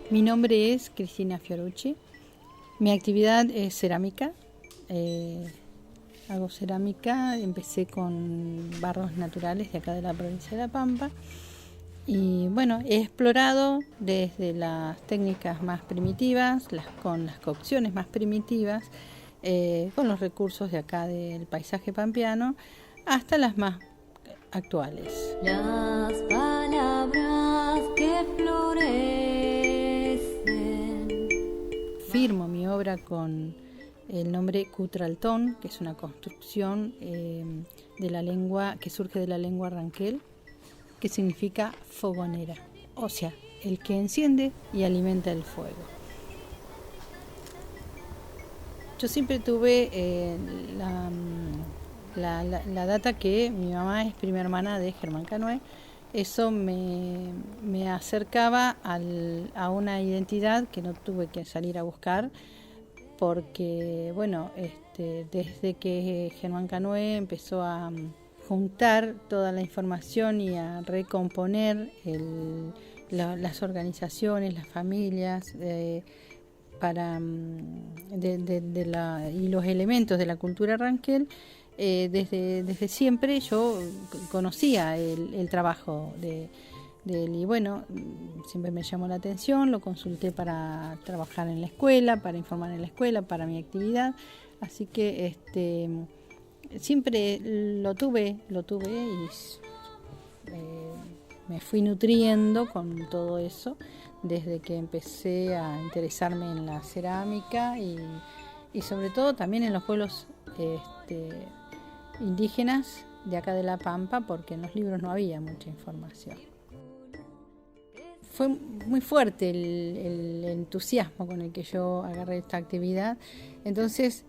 Mi nombre es Cristina Fiorucci. Mi actividad es cerámica. Hago cerámica. Empecé con barros naturales de acá de la provincia de La Pampa. Y bueno, he explorado desde las técnicas más primitivas, con las cocciones más primitivas, con los recursos de acá del paisaje pampeano, hasta las más actuales. Las palabras que florecen. Firmo mi obra con el nombre Cutraltón, que es una construcción de la lengua que surge de la lengua ranquel, que significa fogonera, o sea, el que enciende y alimenta el fuego. Yo siempre tuve la data que mi mamá es prima hermana de Germán Canoe. Eso me acercaba a una identidad que no tuve que salir a buscar, porque bueno, desde que Germán Canoe empezó a juntar toda la información y a recomponer las organizaciones, las familias, y los elementos de la cultura ranquel, desde siempre yo conocía el trabajo de él, y bueno, siempre me llamó la atención, lo consulté para trabajar en la escuela, para informar en la escuela, para mi actividad, así que siempre lo tuve y me fui nutriendo con todo eso desde que empecé a interesarme en la cerámica y sobre todo también en los pueblos indígenas de acá de La Pampa, porque en los libros no había mucha información. Fue muy fuerte el entusiasmo con el que yo agarré esta actividad, entonces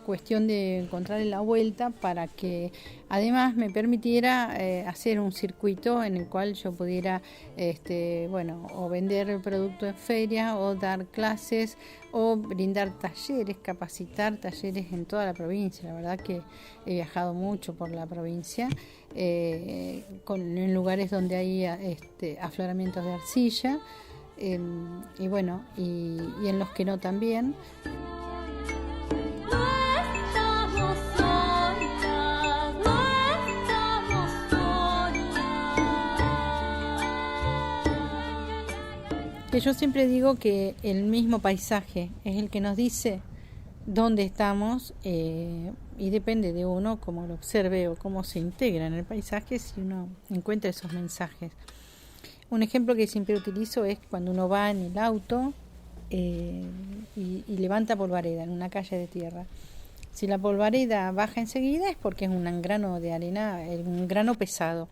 cuestión de encontrarle la vuelta para que además me permitiera hacer un circuito en el cual yo pudiera o vender el producto en feria, o dar clases, o brindar talleres, capacitar talleres en toda la provincia. La verdad que he viajado mucho por la provincia, en lugares donde hay afloramientos de arcilla, y en los que no también. Que yo siempre digo que el mismo paisaje es el que nos dice dónde estamos, y depende de uno cómo lo observe o cómo se integra en el paisaje, si uno encuentra esos mensajes. Un ejemplo que siempre utilizo es cuando uno va en el auto y levanta polvareda en una calle de tierra. Si la polvareda baja enseguida es porque es un grano de arena, un grano pesado.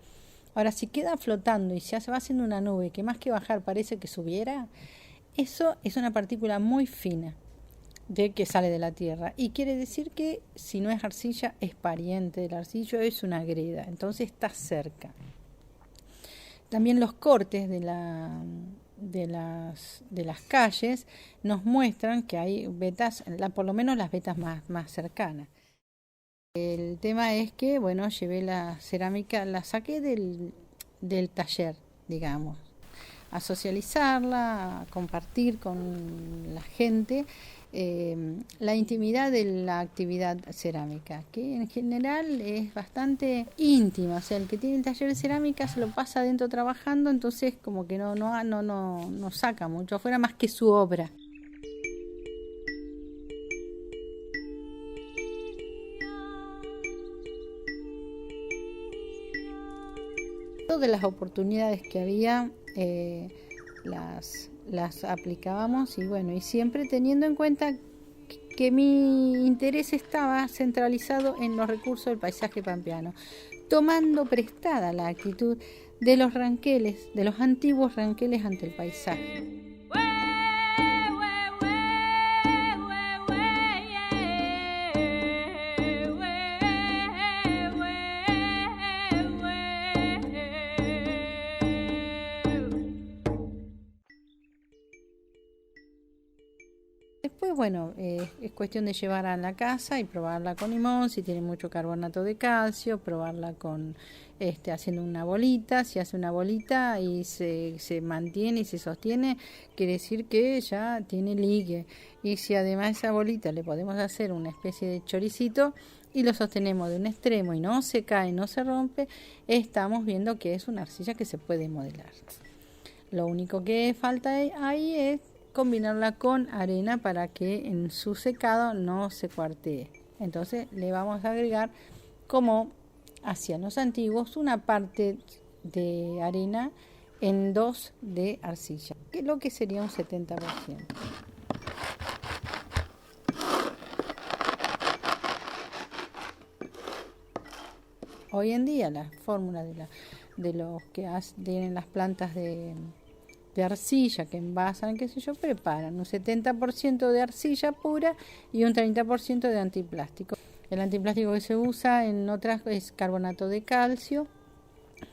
Ahora, si queda flotando y se va haciendo una nube que más que bajar parece que subiera, eso es una partícula muy fina de que sale de la tierra. Y quiere decir que si no es arcilla, es pariente del arcillo, es una greda. Entonces está cerca. También los cortes de las calles nos muestran que hay vetas, por lo menos las vetas más cercanas. El tema es que, bueno, llevé la cerámica, la saqué del taller, digamos, a socializarla, a compartir con la gente la intimidad de la actividad cerámica, que en general es bastante íntima. O sea, el que tiene el taller de cerámica se lo pasa adentro trabajando, entonces como que no saca mucho afuera más que su obra. De las oportunidades que había, las aplicábamos, y bueno, y siempre teniendo en cuenta que mi interés estaba centralizado en los recursos del paisaje pampeano, tomando prestada la actitud de los ranqueles, de los antiguos ranqueles ante el paisaje. después, bueno, es cuestión de llevarla a la casa y probarla con limón, si tiene mucho carbonato de calcio, probarla con haciendo una bolita. Si hace una bolita y se mantiene y se sostiene, quiere decir que ya tiene ligue. Y si además a esa bolita le podemos hacer una especie de choricito y lo sostenemos de un extremo y no se cae, no se rompe, estamos viendo que es una arcilla que se puede modelar. Lo único que falta ahí es combinarla con arena para que en su secado no se cuartee. Entonces le vamos a agregar, como hacían los antiguos, una parte de arena en 2 de arcilla, que es lo que sería un 70%. Hoy en día la fórmula de los que tienen las plantas de arcilla que envasan, qué sé yo, preparan un 70% de arcilla pura y un 30% de antiplástico. El antiplástico que se usa en otras es carbonato de calcio,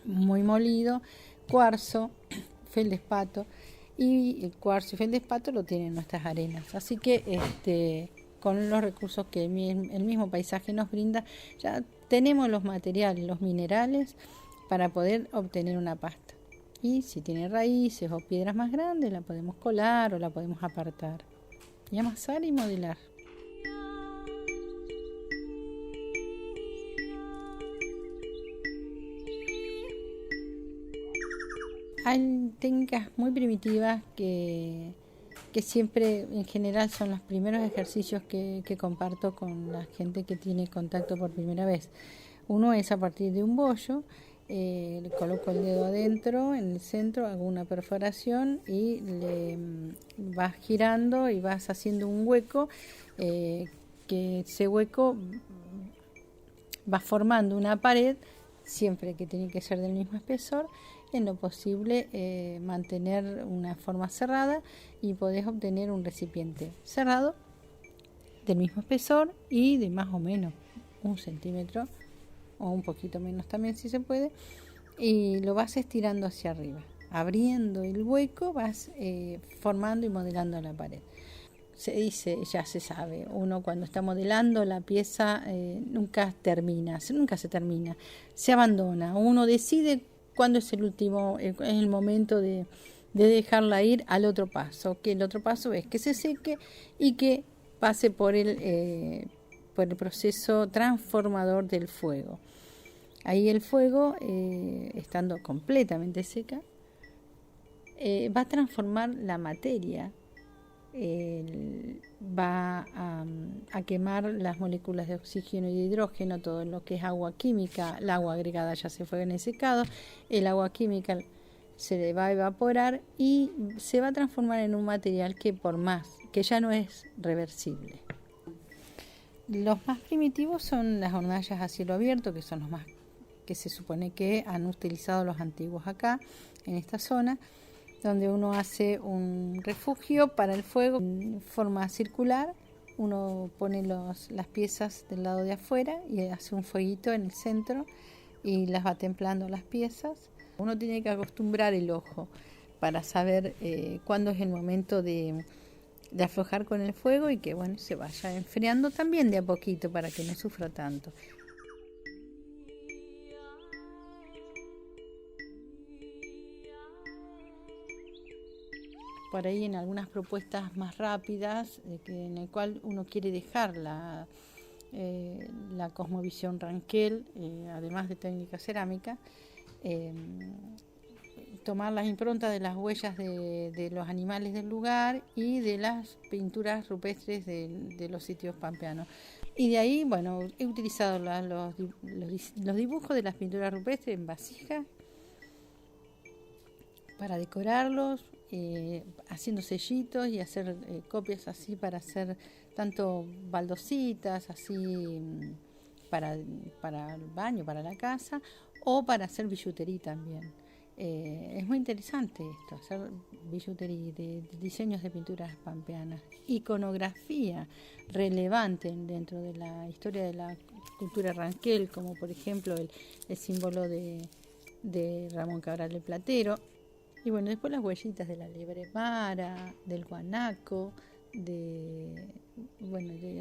muy molido, cuarzo, feldespato, y el cuarzo y feldespato lo tienen nuestras arenas. Así que con los recursos que el mismo paisaje nos brinda, ya tenemos los materiales, los minerales para poder obtener una pasta. Y si tiene raíces o piedras más grandes, la podemos colar o la podemos apartar y amasar y modelar. Hay técnicas muy primitivas que siempre, en general, son los primeros ejercicios que comparto con la gente que tiene contacto por primera vez. Uno es a partir de un bollo. Le coloco el dedo adentro, en el centro, hago una perforación y le vas girando y vas haciendo un hueco, que ese hueco va formando una pared, siempre que tiene que ser del mismo espesor, en lo posible mantener una forma cerrada y podés obtener un recipiente cerrado del mismo espesor y de más o menos 1 centímetro o un poquito menos también si se puede, y lo vas estirando hacia arriba, abriendo el hueco, vas formando y modelando la pared. Se dice, ya se sabe, uno cuando está modelando la pieza nunca se termina, se abandona, uno decide cuándo es el último, es el momento de dejarla ir al otro paso, que el otro paso es que se seque y que pase por el proceso transformador del fuego. Ahí el fuego, estando completamente seca, va a transformar la materia, va a quemar las moléculas de oxígeno y de hidrógeno, todo lo que es agua química. El agua agregada ya se fue en el secado, el agua química se le va a evaporar y se va a transformar en un material que ya no es reversible. Los más primitivos son las hornallas a cielo abierto, que son los más que se supone que han utilizado los antiguos acá, en esta zona, donde uno hace un refugio para el fuego en forma circular. Uno pone las piezas del lado de afuera y hace un fueguito en el centro y las va templando las piezas. Uno tiene que acostumbrar el ojo para saber cuándo es el momento de aflojar con el fuego y que se vaya enfriando también de a poquito para que no sufra tanto. Por ahí en algunas propuestas más rápidas, en el cual uno quiere dejar la cosmovisión Rankel, además de técnica cerámica, tomar las improntas de las huellas de los animales del lugar y de las pinturas rupestres de los sitios pampeanos. Y de ahí, he utilizado los dibujos de las pinturas rupestres en vasijas para decorarlos, haciendo sellitos y hacer copias así para hacer tanto baldositas así para el baño, para la casa, o para hacer billutería también. Es muy interesante esto, hacer billutería de diseños de pinturas pampeanas, iconografía relevante dentro de la historia de la cultura Rankel, como por ejemplo el símbolo de Ramón Cabral el Platero. Y después las huellitas de la liebre mara, del guanaco, de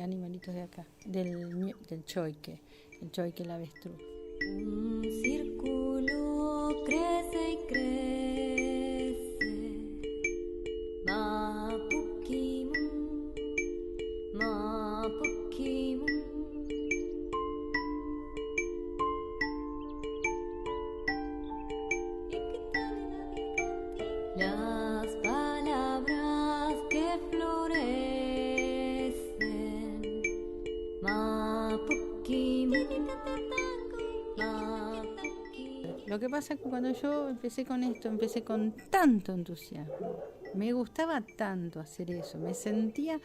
animalitos de acá, del choique, el choique, el avestruz. Un círculo crece y crece, Mapukimun, Mapukimun. Las palabras que florecen, Mapukimun, Mapukimun. Lo que pasa es que cuando yo empecé con esto, empecé con tanto entusiasmo. Me gustaba tanto hacer eso. Me sentía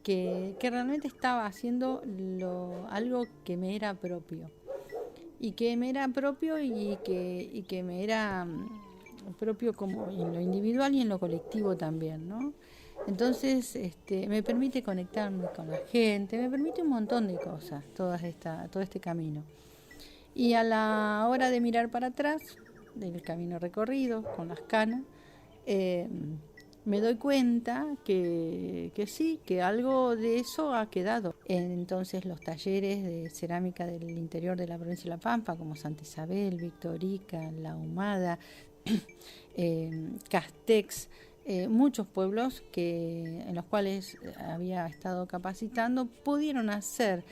que realmente estaba haciendo algo que me era propio. Y que me era propio y que me era propio como en lo individual y en lo colectivo también, ¿no? Entonces me permite conectarme con la gente, me permite un montón de cosas, todo este camino. Y a la hora de mirar para atrás, del camino recorrido, con las canas, me doy cuenta que sí, que algo de eso ha quedado. Entonces los talleres de cerámica del interior de la provincia de La Pampa, como Santa Isabel, Victorica, La Humada, Castex, muchos pueblos en los cuales había estado capacitando pudieron hacer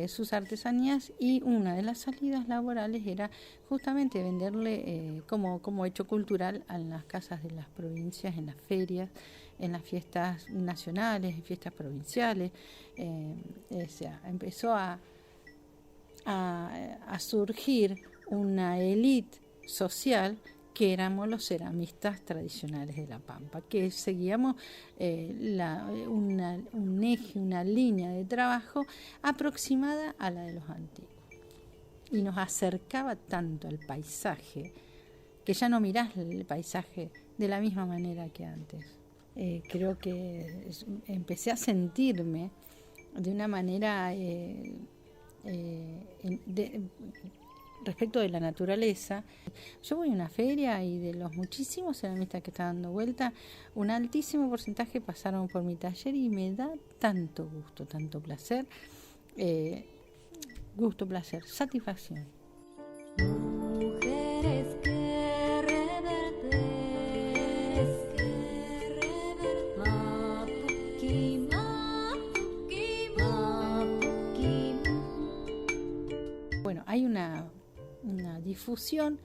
sus artesanías, y una de las salidas laborales era justamente venderle como hecho cultural en las casas de las provincias, en las ferias, en las fiestas nacionales, en fiestas provinciales. O sea, empezó a surgir una élite social que éramos los ceramistas tradicionales de La Pampa, que seguíamos un eje, una línea de trabajo aproximada a la de los antiguos. Y nos acercaba tanto al paisaje, que ya no mirás el paisaje de la misma manera que antes. Creo que empecé a sentirme de una manera respecto de la naturaleza. Yo voy a una feria y de los muchísimos ceramistas que están dando vuelta, un altísimo porcentaje pasaron por mi taller y me da tanto gusto, tanto placer, satisfacción. Mujeres que reverdecen, Mapuki, Mapuki, Mapuki. Bueno, hay una difusión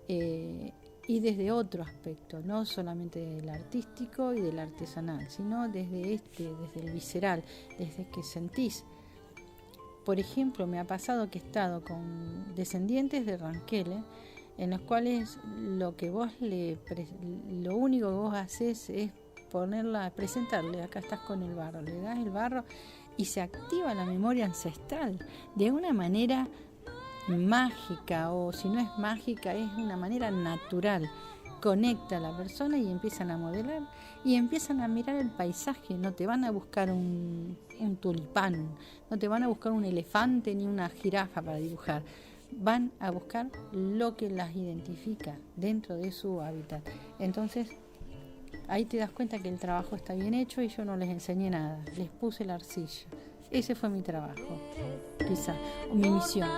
y desde otro aspecto, no solamente del artístico y del artesanal, sino desde el visceral, desde que sentís. Por ejemplo, me ha pasado que he estado con descendientes de Ranqueles, en los cuales lo único que vos haces es presentarle, acá estás con el barro, le das el barro y se activa la memoria ancestral de una manera mágica, o si no es mágica, es una manera natural. Conecta a la persona y empiezan a modelar y empiezan a mirar el paisaje. No te van a buscar un tulipán, no te van a buscar un elefante ni una jirafa para dibujar. Van a buscar lo que las identifica dentro de su hábitat. Entonces ahí te das cuenta que el trabajo está bien hecho y yo no les enseñé nada, les puse la arcilla. Ese fue mi trabajo, quizá, mi misión.